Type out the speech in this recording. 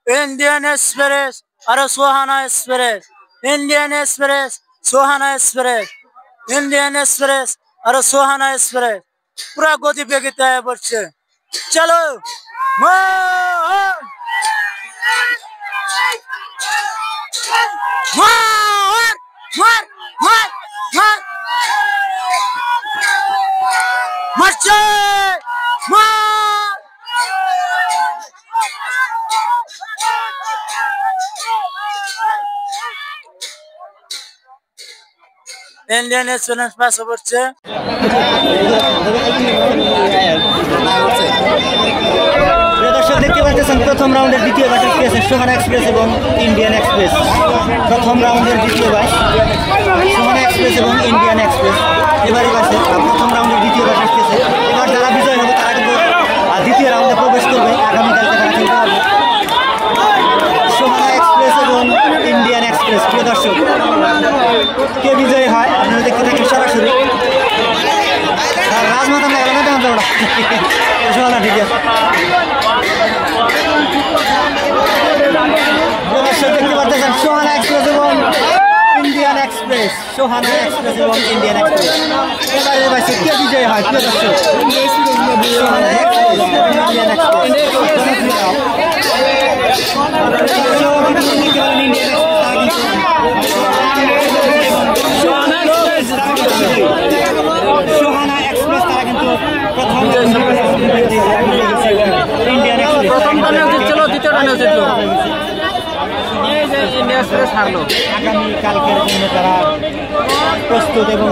Indian express और सुहाना express, Indian express, सुहाना express, Indian express और सुहाना express पूरा गति पे कितना है बच्चे। चलो मार मार मार मार मर्चे मार। इंडियन एक्सप्रेस पास बच्चे। दर्शक देखते पाচ্ছেন প্রথম রাউন্ডের দ্বিতীয় ব্যাচ খেলেছে সুহানা এক্সপ্রেস এবং ইন্ডিয়ান এক্সপ্রেস। প্রথম রাউন্ডের দ্বিতীয় ব্যাচ সুহানা এক্সপ্রেস এবং ইন্ডিয়ান এক্সপ্রেস এবারে ব্যাচে প্রথম রাউন্ডের দ্বিতীয় ব্যাচ খেলেছে। এবার যারা বিজয় হবে তারা কিন্তু দ্বিতীয় রাউন্ডে প্রবেশ করবে। আগামীকালকে তারা খেলতে পারবে সুহানা এক্সপ্রেস এবং ইন্ডিয়ান এক্সপ্রেস। প্রিয় দর্শক কে বিজয়ী হয় আপনারা দেখতে থাকেন সরাসরি। রাজমাতা না গেল না সুহানা ঠিক আছে। দেখতে পাচ্ছেন সুহানা এক্সপ্রেস এবং ইন্ডিয়ান এক্সপ্রেস, সুহানা এক্সপ্রেস এবং ইন্ডিয়ান এক্সপ্রেস এবারে বাসে কে বিজয়ী হয় প্রিয় দর্শক। Suhana express Indian Suhana express তারা কিন্তু প্রথম ইন্ডিয়ান এক্সপ্রেস আগামী কালকের জন্য তারা প্রস্তুত এবং